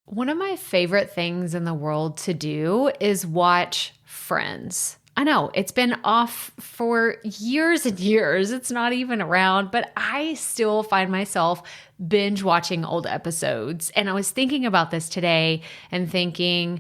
One of my favorite things in the world to do is watch Friends. I know it's been off for years and years. It's not even around, but I still find myself binge watching old episodes. And I was thinking about this today and thinking,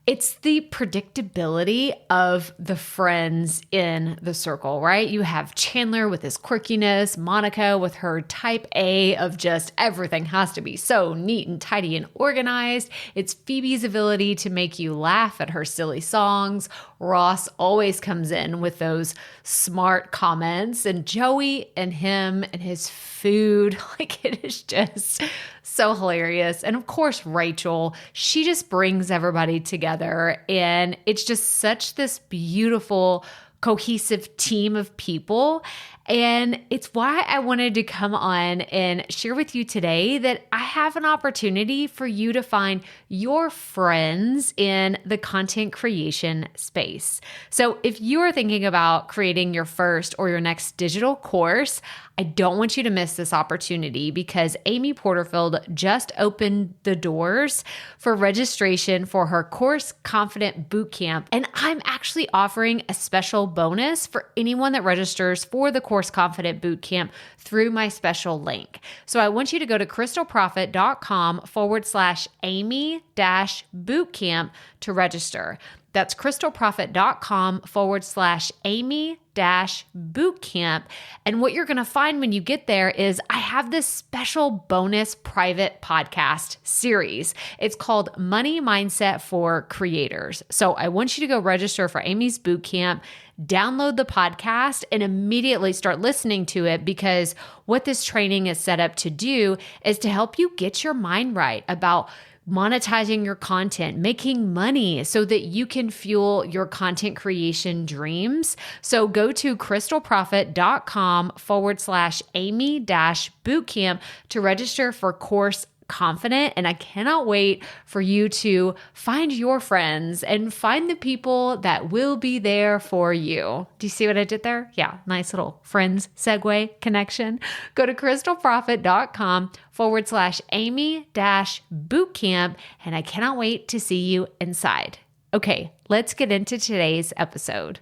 it's the predictability of the friends in the circle, right? You have Chandler with his quirkiness, Monica with her type A of just everything has to be so neat and tidy and organized. It's Phoebe's ability to make you laugh at her silly songs. Ross always comes in with those smart comments, and Joey and him and his food, like it is just so hilarious. And of course, Rachel, she just brings everybody together, and it's just such this beautiful, cohesive team of people. And it's why I wanted to come on and share with you today that I have an opportunity for you to find your friends in the content creation space. So if you are thinking about creating your first or your next digital course, I don't want you to miss this opportunity because Amy Porterfield just opened the doors for registration for her Course Confident Bootcamp. And I'm actually offering a special bonus for anyone that registers for the Course Confident Bootcamp through my special link. So I want you to go to crystalprofit.com/Amy-bootcamp to register. That's crystalprofit.com/Amy-bootcamp. And what you're going to find when you get there is I have this special bonus private podcast series. It's called Money Mindset for Creators. So I want you to go register for Amy's bootcamp, download the podcast, and immediately start listening to it, because what this training is set up to do is to help you get your mind right about monetizing your content, making money so that you can fuel your content creation dreams. So go to crystalprofit.com/Amy-bootcamp to register for Course Confident. And I cannot wait for you to find your friends and find the people that will be there for you. Do you see what I did there? Yeah, nice little friends segue connection. Go to crystalprofit.com/Amy-bootcamp. And I cannot wait to see you inside. Okay, let's get into today's episode.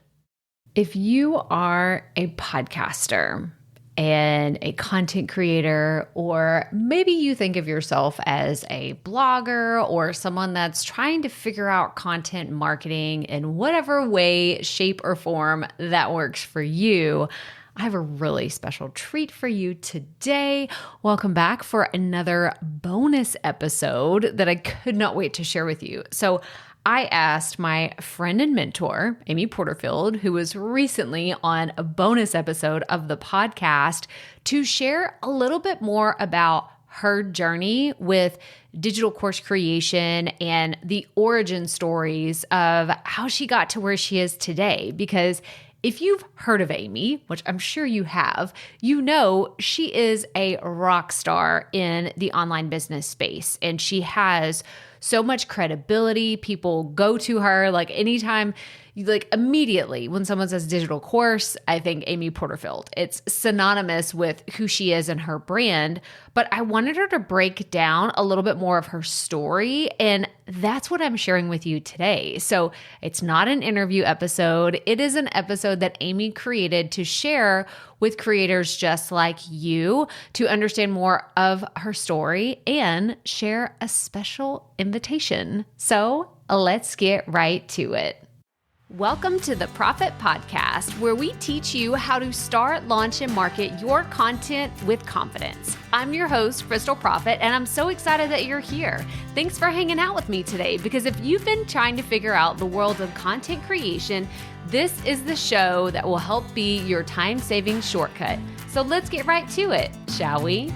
If you are a podcaster and a content creator, or maybe you think of yourself as a blogger or someone that's trying to figure out content marketing in whatever way, shape, or form that works for you, I have a really special treat for you today. Welcome back for another bonus episode that I could not wait to share with you. So I asked my friend and mentor, Amy Porterfield, who was recently on a bonus episode of the podcast, to share a little bit more about her journey with digital course creation and the origin stories of how she got to where she is today. Because if you've heard of Amy, which I'm sure you have, you know she is a rock star in the online business space, and she has so much credibility. People go to her like anytime, like immediately when someone says digital course, I think Amy Porterfield. It's synonymous with who she is and her brand. But I wanted her to break down a little bit more of her story, and that's what I'm sharing with you today. So it's not an interview episode. It is an episode that Amy created to share with creators just like you to understand more of her story and share a special invitation. So let's get right to it. Welcome to the Profit Podcast, where we teach you how to start, launch, and market your content with confidence. I'm your host, Crystal Profit, and I'm so excited that you're here. Thanks for hanging out with me today, because if you've been trying to figure out the world of content creation, this is the show that will help be your time-saving shortcut. So let's get right to it, shall we?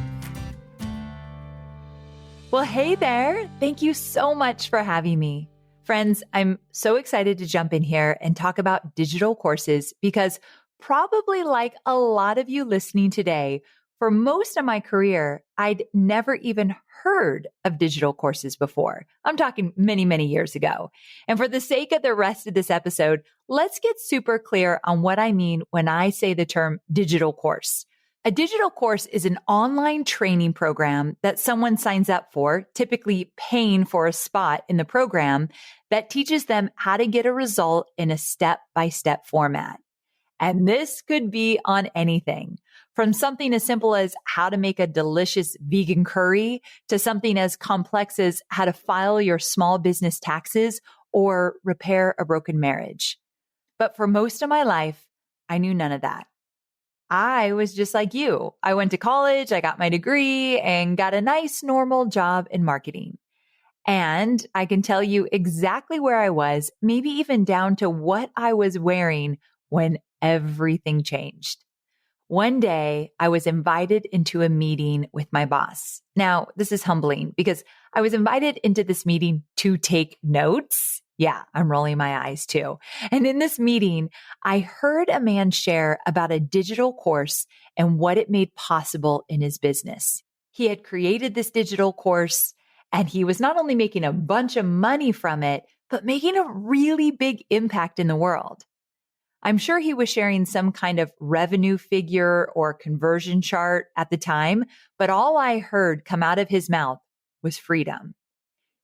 Well, hey there. Thank you so much for having me. Friends, I'm so excited to jump in here and talk about digital courses because probably like a lot of you listening today, for most of my career, I'd never even heard of digital courses before. I'm talking many, many years ago. And for the sake of the rest of this episode, let's get super clear on what I mean when I say the term digital course. A digital course is an online training program that someone signs up for, typically paying for a spot in the program, that teaches them how to get a result in a step-by-step format. And this could be on anything, from something as simple as how to make a delicious vegan curry to something as complex as how to file your small business taxes or repair a broken marriage. But for most of my life, I knew none of that. I was just like you. I went to college, I got my degree, and got a nice normal job in marketing. And I can tell you exactly where I was, maybe even down to what I was wearing when everything changed. One day, I was invited into a meeting with my boss. Now, this is humbling because I was invited into this meeting to take notes. Yeah, I'm rolling my eyes too. And in this meeting, I heard a man share about a digital course and what it made possible in his business. He had created this digital course and he was not only making a bunch of money from it, but making a really big impact in the world. I'm sure he was sharing some kind of revenue figure or conversion chart at the time, but all I heard come out of his mouth was freedom.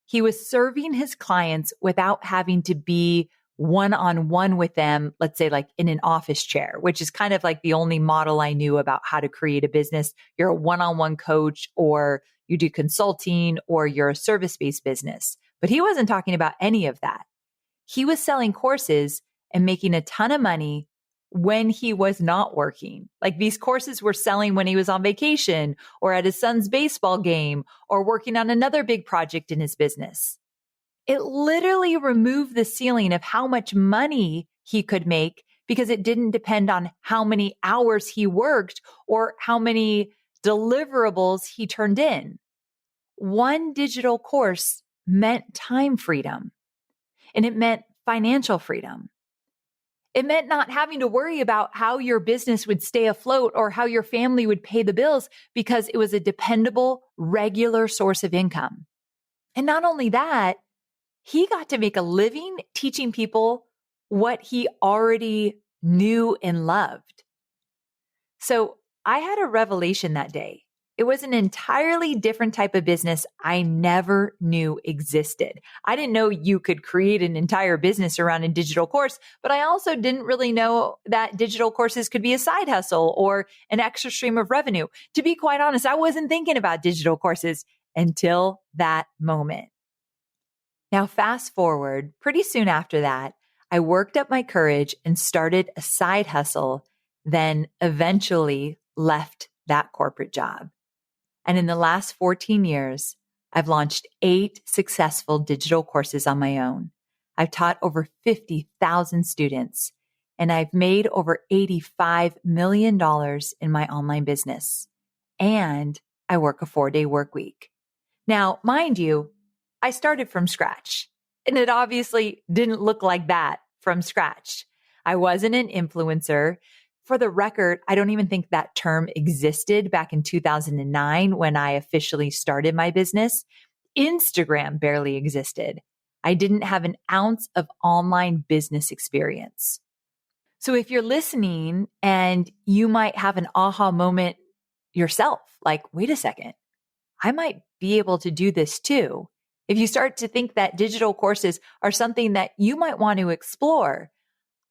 He was serving his clients without having to be one-on-one with them, let's say like in an office chair, which is kind of like the only model I knew about how to create a business. You're a one-on-one coach, or you do consulting, or you're a service-based business. But he wasn't talking about any of that. He was selling courses and making a ton of money when he was not working. Like these courses were selling when he was on vacation or at his son's baseball game or working on another big project in his business. It literally removed the ceiling of how much money he could make because it didn't depend on how many hours he worked or how many deliverables he turned in. One digital course meant time freedom, and it meant financial freedom. It meant not having to worry about how your business would stay afloat or how your family would pay the bills because it was a dependable, regular source of income. And not only that, he got to make a living teaching people what he already knew and loved. So I had a revelation that day. It was an entirely different type of business I never knew existed. I didn't know you could create an entire business around a digital course, but I also didn't really know that digital courses could be a side hustle or an extra stream of revenue. To be quite honest, I wasn't thinking about digital courses until that moment. Now, fast forward, pretty soon after that, I worked up my courage and started a side hustle, then eventually left that corporate job. And in the last 14 years, I've launched 8 successful digital courses on my own. I've taught over 50,000 students, and I've made over $85 million in my online business. And I work a 4-day work week. Now, mind you, I started from scratch, and it obviously didn't look like that from scratch. I wasn't an influencer. For the record, I don't even think that term existed back in 2009 when I officially started my business. Instagram barely existed. I didn't have an ounce of online business experience. So if you're listening and you might have an aha moment yourself, like, wait a second, I might be able to do this too. If you start to think that digital courses are something that you might want to explore,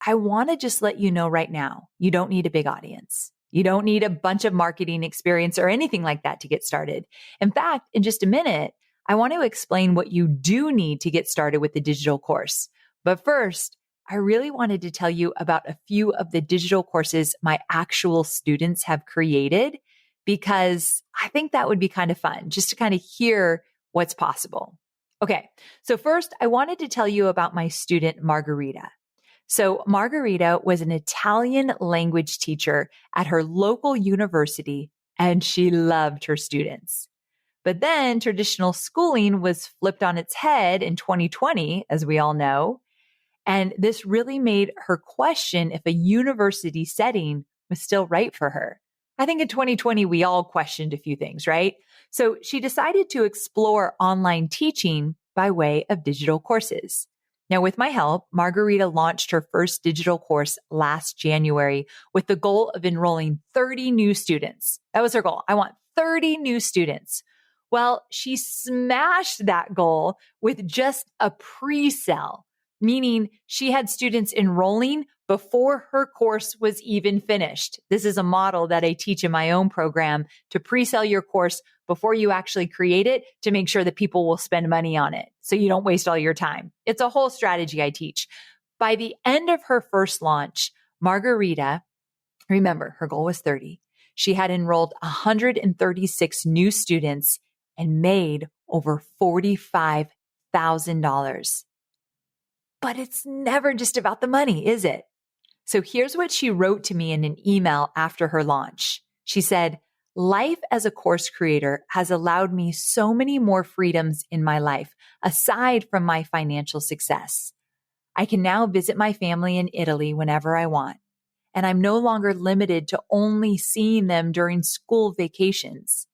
I want to just let you know right now, you don't need a big audience. You don't need a bunch of marketing experience or anything like that to get started. In fact, in just a minute, I want to explain what you do need to get started with the digital course. But first, I really wanted to tell you about a few of the digital courses my actual students have created, because I think that would be kind of fun just to kind of hear what's possible. Okay, so first, I wanted to tell you about my student, Margarita. So Margarita was an Italian language teacher at her local university, and she loved her students. But then traditional schooling was flipped on its head in 2020, as we all know. And this really made her question if a university setting was still right for her. I think in 2020, we all questioned a few things, right? So she decided to explore online teaching by way of digital courses. Now, with my help, Margarita launched her first digital course last January with the goal of enrolling 30 new students. That was her goal. I want 30 new students. Well, she smashed that goal with just a pre-sale, meaning she had students enrolling before her course was even finished. This is a model that I teach in my own program to pre-sell your course before you actually create it to make sure that people will spend money on it so you don't waste all your time. It's a whole strategy I teach. By the end of her first launch, Margarita, remember, her goal was 30. She had enrolled 136 new students and made over $45,000. But it's never just about the money, is it? So here's what she wrote to me in an email after her launch. She said, "Life as a course creator has allowed me so many more freedoms in my life, aside from my financial success. I can now visit my family in Italy whenever I want, and I'm no longer limited to only seeing them during school vacations.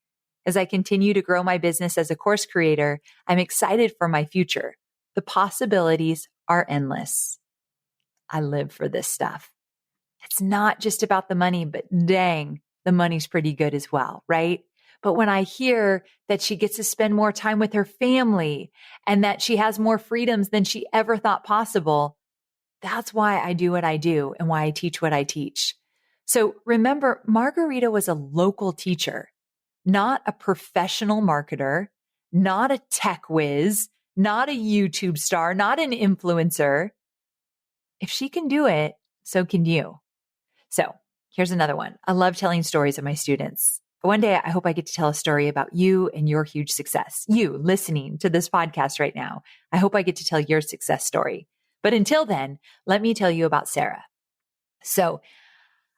As I continue to grow my business as a course creator, I'm excited for my future. The possibilities are endless." I live for this stuff. It's not just about the money, but dang, the money's pretty good as well, right? But when I hear that she gets to spend more time with her family and that she has more freedoms than she ever thought possible, that's why I do what I do and why I teach what I teach. So remember, Margarita was a local teacher, not a professional marketer, not a tech whiz, not a YouTube star, not an influencer. If she can do it, so can you. So here's another one. I love telling stories of my students. One day, I hope I get to tell a story about you and your huge success. You listening to this podcast right now. I hope I get to tell your success story. But until then, let me tell you about Sarah. So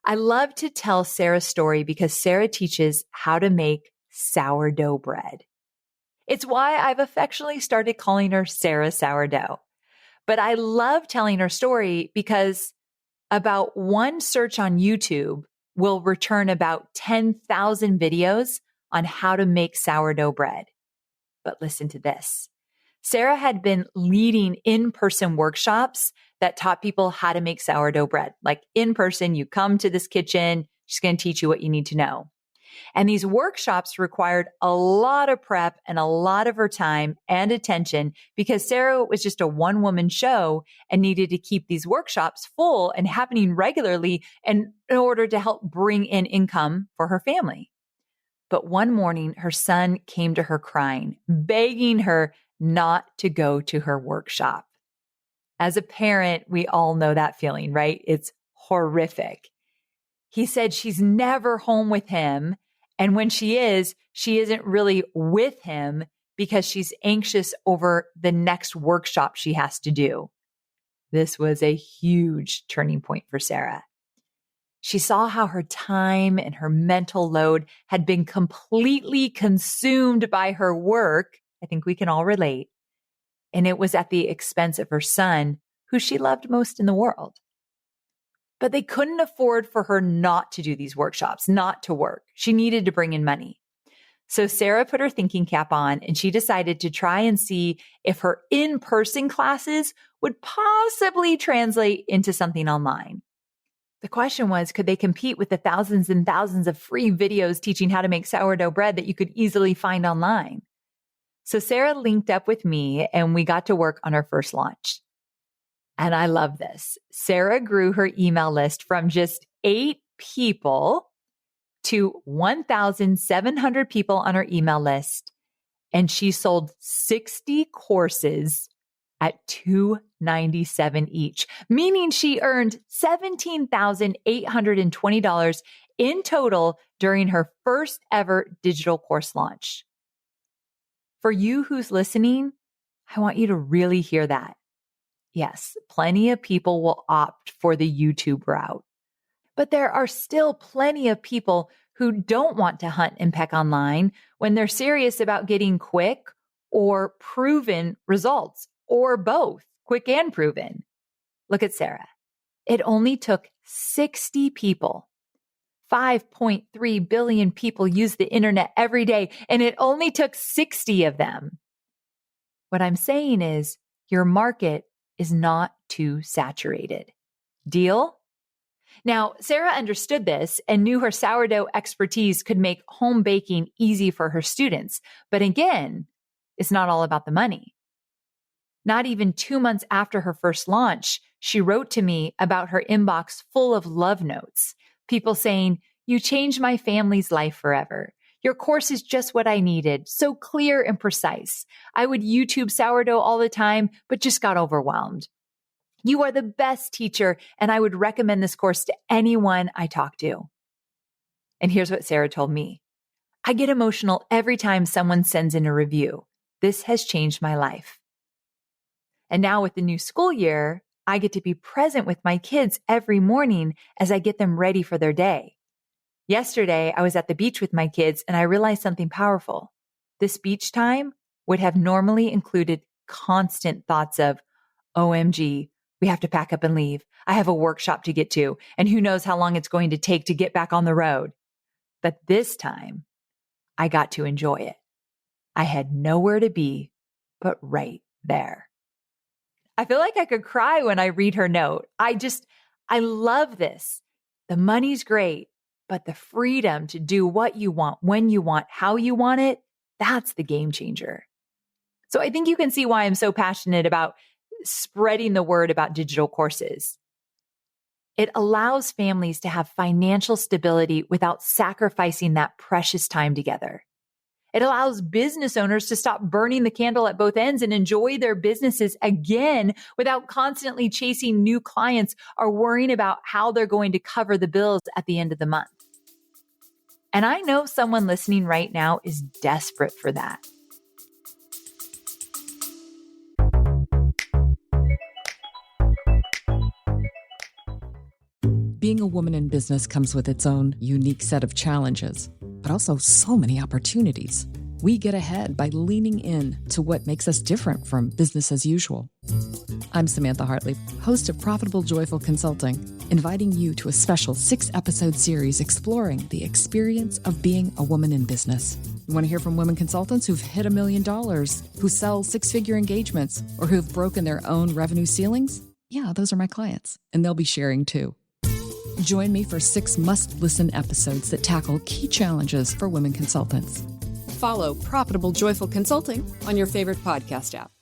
I love to tell Sarah's story because Sarah teaches how to make sourdough bread. It's why I've affectionately started calling her Sarah Sourdough. But I love telling her story because about one search on YouTube will return about 10,000 videos on how to make sourdough bread. But listen to this. Sarah had been leading in-person workshops that taught people how to make sourdough bread. Like in person, you come to this kitchen, she's going to teach you what you need to know. And these workshops required a lot of prep and a lot of her time and attention because Sarah was just a one-woman show and needed to keep these workshops full and happening regularly in order to help bring in income for her family. But one morning, her son came to her crying, begging her not to go to her workshop. As a parent, we all know that feeling, right? It's horrific. He said she's never home with him. And when she isn't really with him because she's anxious over the next workshop she has to do. This was a huge turning point for Sarah. She saw how her time and her mental load had been completely consumed by her work. I think we can all relate. And it was at the expense of her son, who she loved most in the world. But they couldn't afford for her not to do these workshops, not to work. She needed to bring in money. So Sarah put her thinking cap on and she decided to try and see if her in-person classes would possibly translate into something online. The question was, could they compete with the thousands and thousands of free videos teaching how to make sourdough bread that you could easily find online? So Sarah linked up with me and we got to work on her first launch. And I love this. Sarah grew her email list from just 8 people to 1,700 people on her email list. And she sold 60 courses at $297 each, meaning she earned $17,820 in total during her first ever digital course launch. For you who's listening, I want you to really hear that. Yes, plenty of people will opt for the YouTube route, but there are still plenty of people who don't want to hunt and peck online when they're serious about getting quick or proven results, or both, quick and proven. Look at Sarah. It only took 60 people. 5.3 billion people use the internet every day, and it only took 60 of them. What I'm saying is your market is not too saturated. Deal? Now, Sarah understood this and knew her sourdough expertise could make home baking easy for her students. But again, it's not all about the money. Not even 2 months after her first launch, she wrote to me about her inbox full of love notes. People saying, "You changed my family's life forever. Your course is just what I needed, so clear and precise. I would YouTube sourdough all the time, but just got overwhelmed. You are the best teacher, and I would recommend this course to anyone I talk to." And here's what Sarah told me. "I get emotional every time someone sends in a review. This has changed my life." And now with the new school year, I get to be present with my kids every morning as I get them ready for their day. Yesterday, I was at the beach with my kids and I realized something powerful. This beach time would have normally included constant thoughts of, "OMG, we have to pack up and leave. I have a workshop to get to, and who knows how long it's going to take to get back on the road." But this time, I got to enjoy it. I had nowhere to be but right there. I feel like I could cry when I read her note. I love this. The money's great, but the freedom to do what you want, when you want, how you want it, that's the game changer. So I think you can see why I'm so passionate about spreading the word about digital courses. It allows families to have financial stability without sacrificing that precious time together. It allows business owners to stop burning the candle at both ends and enjoy their businesses again without constantly chasing new clients or worrying about how they're going to cover the bills at the end of the month. And I know someone listening right now is desperate for that. Being a woman in business comes with its own unique set of challenges, but also so many opportunities. We get ahead by leaning in to what makes us different from business as usual. I'm Samantha Hartley, host of Profitable Joyful Consulting, inviting you to a special 6-episode series exploring the experience of being a woman in business. You want to hear from women consultants who've hit $1 million, who sell 6-figure engagements, or who've broken their own revenue ceilings? Yeah, those are my clients, and they'll be sharing too. Join me for 6 must-listen episodes that tackle key challenges for women consultants. Follow Profitable Joyful Consulting on your favorite podcast app.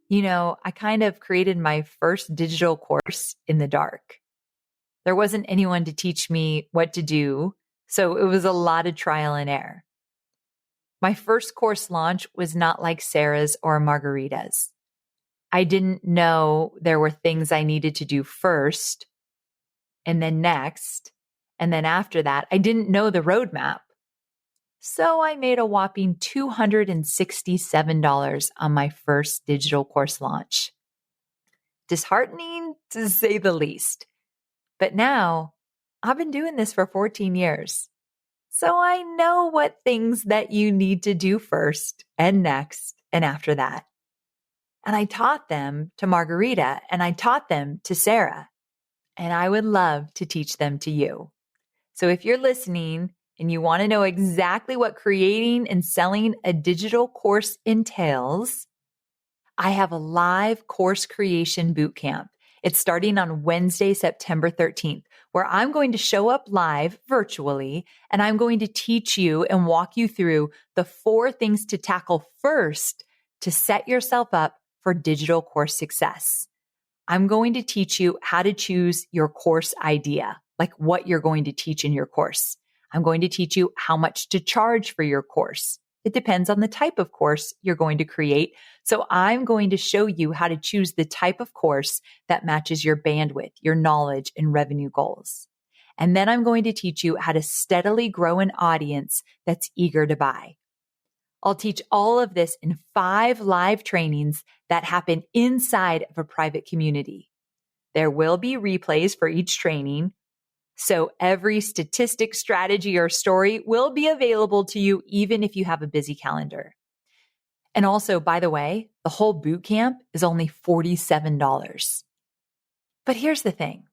You know, I kind of created my first digital course in the dark. There wasn't anyone to teach me what to do, so it was a lot of trial and error. My first course launch was not like Sarah's or Margarita's. I didn't know there were things I needed to do first, and then next, and then after that. I didn't know the roadmap. So I made a whopping $267 on my first digital course launch. Disheartening, to say the least. But now, I've been doing this for 14 years. So I know what things that you need to do first and next and after that. And I taught them to Margarita, and I taught them to Sarah. And I would love to teach them to you. So if you're listening and you want to know exactly what creating and selling a digital course entails, I have a live course creation bootcamp. It's starting on Wednesday, September 13th, where I'm going to show up live virtually, and I'm going to teach you and walk you through the 4 things to tackle first to set yourself up for digital course success. I'm going to teach you how to choose your course idea, like what you're going to teach in your course. I'm going to teach you how much to charge for your course. It depends on the type of course you're going to create. So I'm going to show you how to choose the type of course that matches your bandwidth, your knowledge, and revenue goals. And then I'm going to teach you how to steadily grow an audience that's eager to buy. I'll teach all of this in 5 live trainings that happen inside of a private community. There will be replays for each training, so every statistic, strategy, or story will be available to you even if you have a busy calendar. And also, by the way, the whole boot camp is only $47. But here's the thing.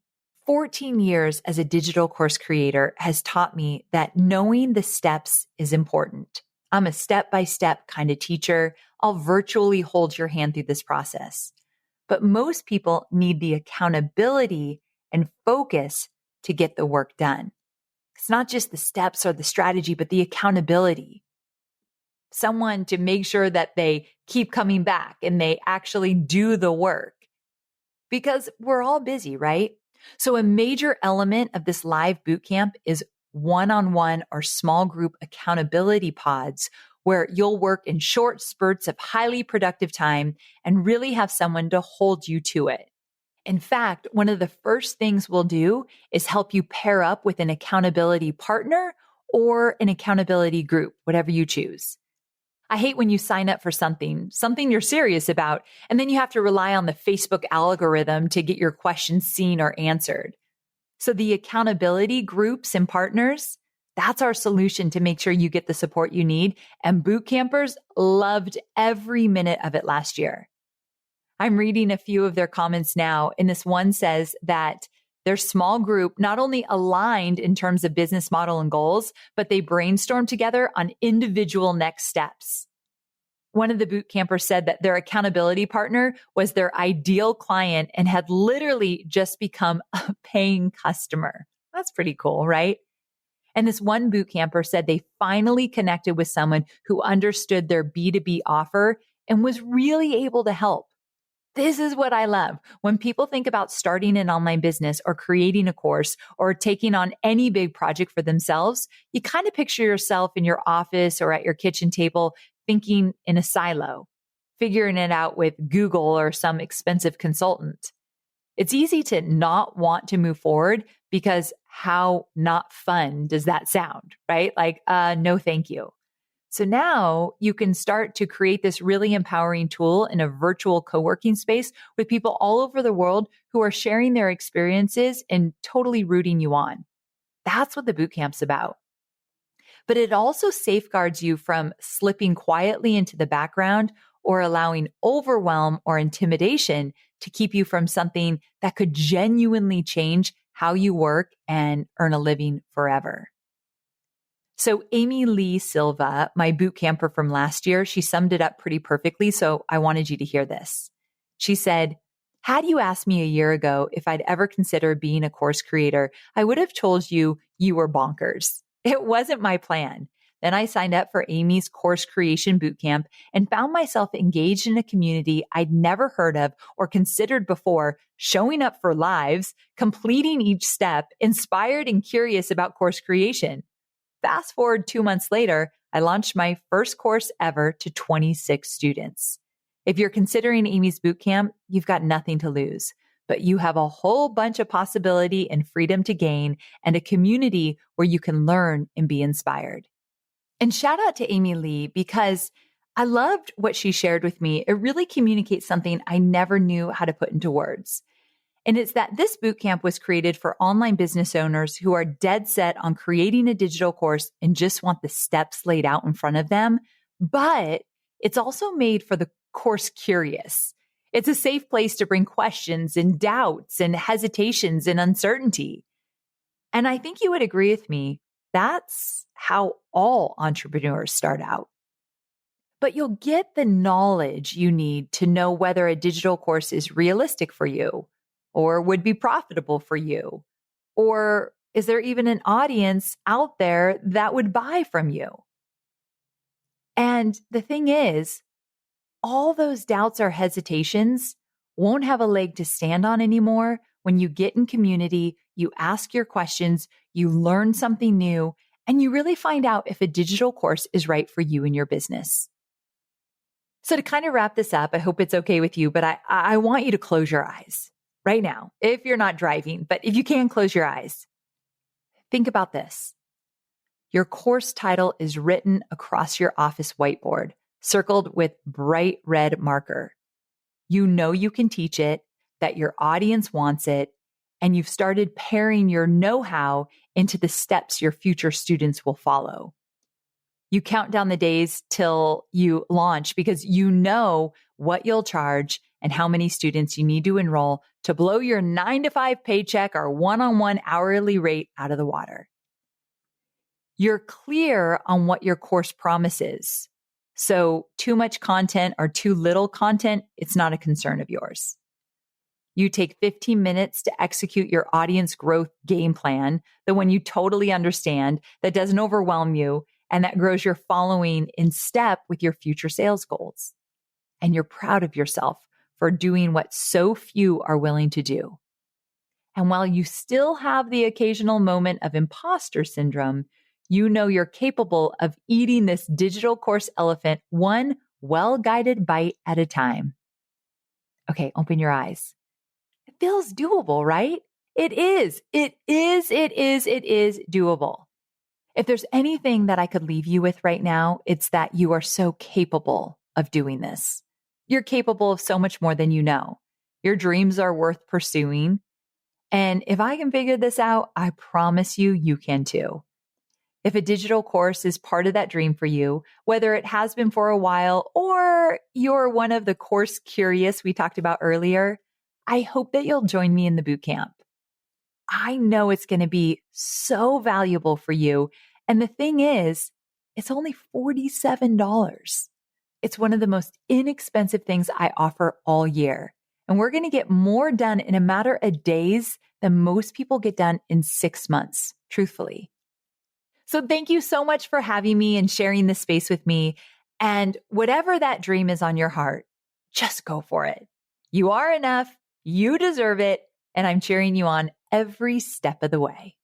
14 years as a digital course creator has taught me that knowing the steps is important. I'm a step-by-step kind of teacher. I'll virtually hold your hand through this process. But most people need the accountability and focus to get the work done. It's not just the steps or the strategy, but the accountability. Someone to make sure that they keep coming back and they actually do the work. Because we're all busy, right? So a major element of this live bootcamp is one-on-one or small group accountability pods where you'll work in short spurts of highly productive time and really have someone to hold you to it. In fact, one of the first things we'll do is help you pair up with an accountability partner or an accountability group, whatever you choose. I hate when you sign up for something you're serious about, and then you have to rely on the Facebook algorithm to get your questions seen or answered. So the accountability groups and partners, that's our solution to make sure you get the support you need. And boot campers loved every minute of it last year. I'm reading a few of their comments now, and this one says that their small group not only aligned in terms of business model and goals, but they brainstormed together on individual next steps. One of the boot campers said that their accountability partner was their ideal client and had literally just become a paying customer. That's pretty cool, right? And this one boot camper said they finally connected with someone who understood their B2B offer and was really able to help. This is what I love. When people think about starting an online business or creating a course or taking on any big project for themselves, you kind of picture yourself in your office or at your kitchen table thinking in a silo, figuring it out with Google or some expensive consultant. It's easy to not want to move forward because how not fun does that sound, right? Like, no, thank you. So now you can start to create this really empowering tool in a virtual co-working space with people all over the world who are sharing their experiences and totally rooting you on. That's what the bootcamp's about. But it also safeguards you from slipping quietly into the background or allowing overwhelm or intimidation to keep you from something that could genuinely change how you work and earn a living forever. So Amy Lee Silva, my boot camper from last year, she summed it up pretty perfectly. So I wanted you to hear this. She said, had you asked me a year ago if I'd ever consider being a course creator, I would have told you you were bonkers. It wasn't my plan. Then I signed up for Amy's course creation bootcamp and found myself engaged in a community I'd never heard of or considered before, showing up for lives, completing each step, inspired and curious about course creation. Fast forward 2 months later, I launched my first course ever to 26 students. If you're considering Amy's bootcamp, you've got nothing to lose, but you have a whole bunch of possibility and freedom to gain and a community where you can learn and be inspired. And shout out to Amy Lee because I loved what she shared with me. It really communicates something I never knew how to put into words. And it's that this bootcamp was created for online business owners who are dead set on creating a digital course and just want the steps laid out in front of them. But it's also made for the course curious. It's a safe place to bring questions and doubts and hesitations and uncertainty. And I think you would agree with me. That's how all entrepreneurs start out. But you'll get the knowledge you need to know whether a digital course is realistic for you or would be profitable for you, or is there even an audience out there that would buy from you? And the thing is, all those doubts or hesitations won't have a leg to stand on anymore when you get in community, you ask your questions, you learn something new, and you really find out if a digital course is right for you and your business. So to kind of wrap this up, I hope it's okay with you, but I want you to close your eyes right now, if you're not driving, but if you can, close your eyes. Think about this. Your course title is written across your office whiteboard, circled with bright red marker. You know you can teach it, that your audience wants it, and you've started pairing your know-how into the steps your future students will follow. You count down the days till you launch because you know what you'll charge and how many students you need to enroll to blow your 9-to-5 paycheck or one-on-one hourly rate out of the water. You're clear on what your course promises. So too much content or too little content, it's not a concern of yours. You take 15 minutes to execute your audience growth game plan, the one you totally understand, that doesn't overwhelm you, and that grows your following in step with your future sales goals. And you're proud of yourself for doing what so few are willing to do. And while you still have the occasional moment of imposter syndrome, you know you're capable of eating this digital course elephant one well-guided bite at a time. Okay, open your eyes. It feels doable, right? It is doable. If there's anything that I could leave you with right now, it's that you are so capable of doing this. You're capable of so much more than you know. Your dreams are worth pursuing. And if I can figure this out, I promise you, you can too. If a digital course is part of that dream for you, whether it has been for a while or you're one of the course curious we talked about earlier, I hope that you'll join me in the bootcamp. I know it's going to be so valuable for you. And the thing is, it's only $47. It's one of the most inexpensive things I offer all year. And we're going to get more done in a matter of days than most people get done in 6 months, truthfully. So thank you so much for having me and sharing this space with me. And whatever that dream is on your heart, just go for it. You are enough. You deserve it. And I'm cheering you on every step of the way.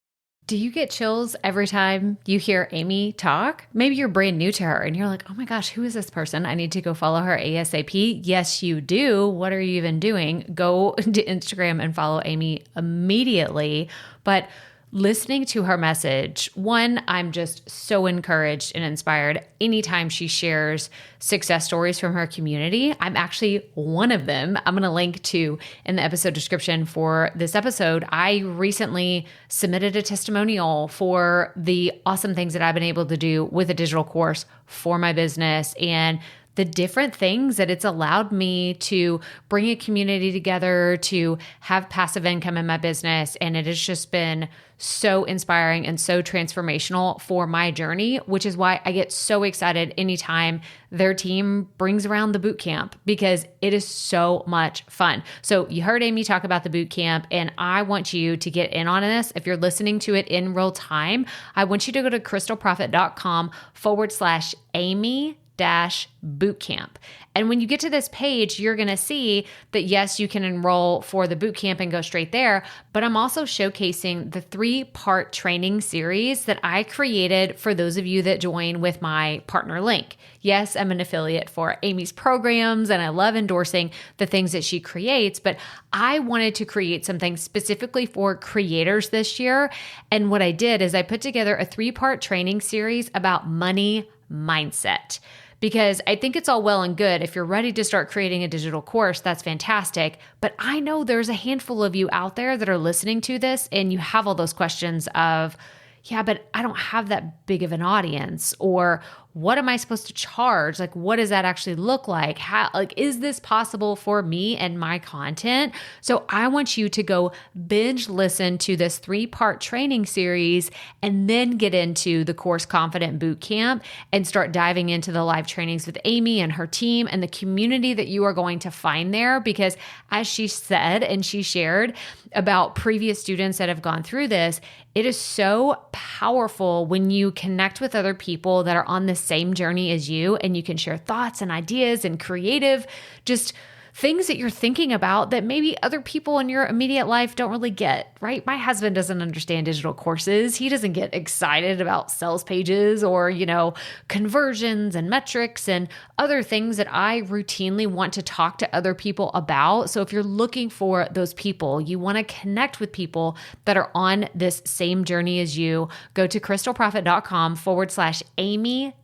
Do you get chills every time you hear Amy talk? Maybe you're brand new to her and you're like, oh my gosh, who is this person? I need to go follow her ASAP. Yes, you do. What are you even doing? Go to Instagram and follow Amy immediately. But listening to her message, one, I'm just so encouraged and inspired anytime she shares success stories from her community. I'm actually one of them. I'm going to link to in the episode description for this episode. I recently submitted a testimonial for the awesome things that I've been able to do with a digital course for my business and the different things that it's allowed me to bring a community together, to have passive income in my business. And it has just been so inspiring and so transformational for my journey, which is why I get so excited anytime their team brings around the boot camp because it is so much fun. So you heard Amy talk about the boot camp, and I want you to get in on this. If you're listening to it in real time, I want you to go to crystalprofit.com/Amy bootcamp. And when you get to this page, you're going to see that yes, you can enroll for the bootcamp and go straight there, but I'm also showcasing the 3-part training series that I created for those of you that join with my partner link. Yes, I'm an affiliate for Amy's programs and I love endorsing the things that she creates, but I wanted to create something specifically for creators this year. And what I did is I put together a 3-part training series about money mindset. Because I think it's all well and good. If you're ready to start creating a digital course, that's fantastic. But I know there's a handful of you out there that are listening to this and you have all those questions of, yeah, but I don't have that big of an audience, or what am I supposed to charge? Like, what does that actually look like? How, like, is this possible for me and my content? So I want you to go binge listen to this 3-part training series and then get into the Course Confident Bootcamp and start diving into the live trainings with Amy and her team and the community that you are going to find there. Because as she said, and she shared about previous students that have gone through this, it is so powerful when you connect with other people that are on the same journey as you, and you can share thoughts and ideas and creative, just things that you're thinking about that maybe other people in your immediate life don't really get, right? My husband doesn't understand digital courses. He doesn't get excited about sales pages or, conversions and metrics and other things that I routinely want to talk to other people about. So if you're looking for those people, you want to connect with people that are on this same journey as you, go to crystalprofit.com/Amy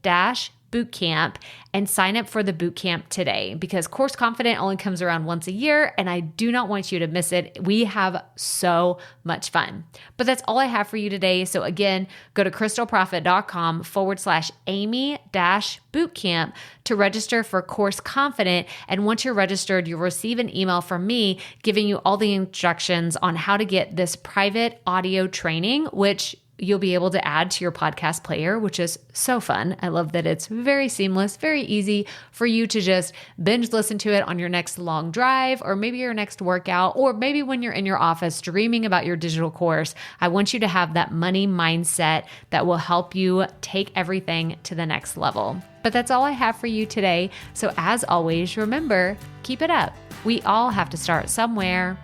bootcamp and sign up for the bootcamp today, because Course Confident only comes around once a year and I do not want you to miss it. We have so much fun. But that's all I have for you today. So again, go to crystalprofit.com/Amy bootcamp to register for Course Confident. And once you're registered, you'll receive an email from me giving you all the instructions on how to get this private audio training, which you'll be able to add to your podcast player, which is so fun. I love that it's very seamless, very easy for you to just binge listen to it on your next long drive, or maybe your next workout, or maybe when you're in your office dreaming about your digital course. I want you to have that money mindset that will help you take everything to the next level. But that's all I have for you today. So as always, remember, keep it up. We all have to start somewhere.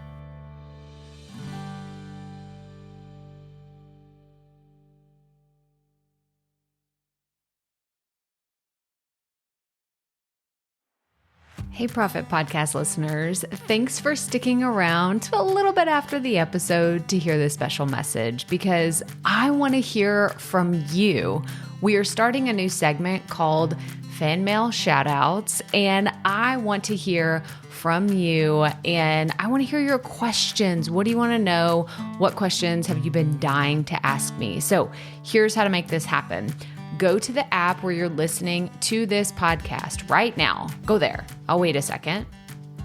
Hey, Profit Podcast listeners. Thanks for sticking around to a little bit after the episode to hear this special message, because I want to hear from you. We are starting a new segment called Fan Mail Shoutouts, and I want to hear from you, and I want to hear your questions. What do you want to know? What questions have you been dying to ask me? So here's how to make this happen. Go to the app where you're listening to this podcast right now. Go there. I'll wait a second.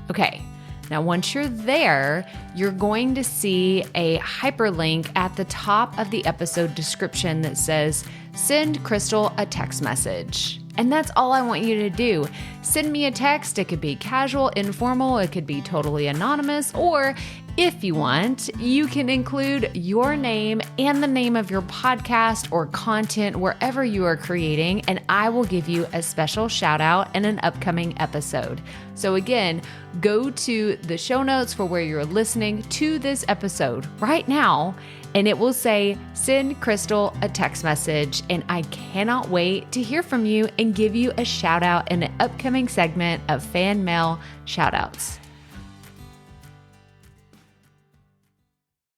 Okay. Now, once you're there, you're going to see a hyperlink at the top of the episode description that says, "Send Crystal a text message." And that's all I want you to do. Send me a text. It could be casual, informal. It could be totally anonymous. Or if you want, you can include your name and the name of your podcast or content wherever you are creating, and I will give you a special shout out in an upcoming episode. So again, go to the show notes for where you're listening to this episode right now, and it will say, "Send Crystal a text message." And I cannot wait to hear from you and give you a shout out in an upcoming segment of Fan Mail Shoutouts.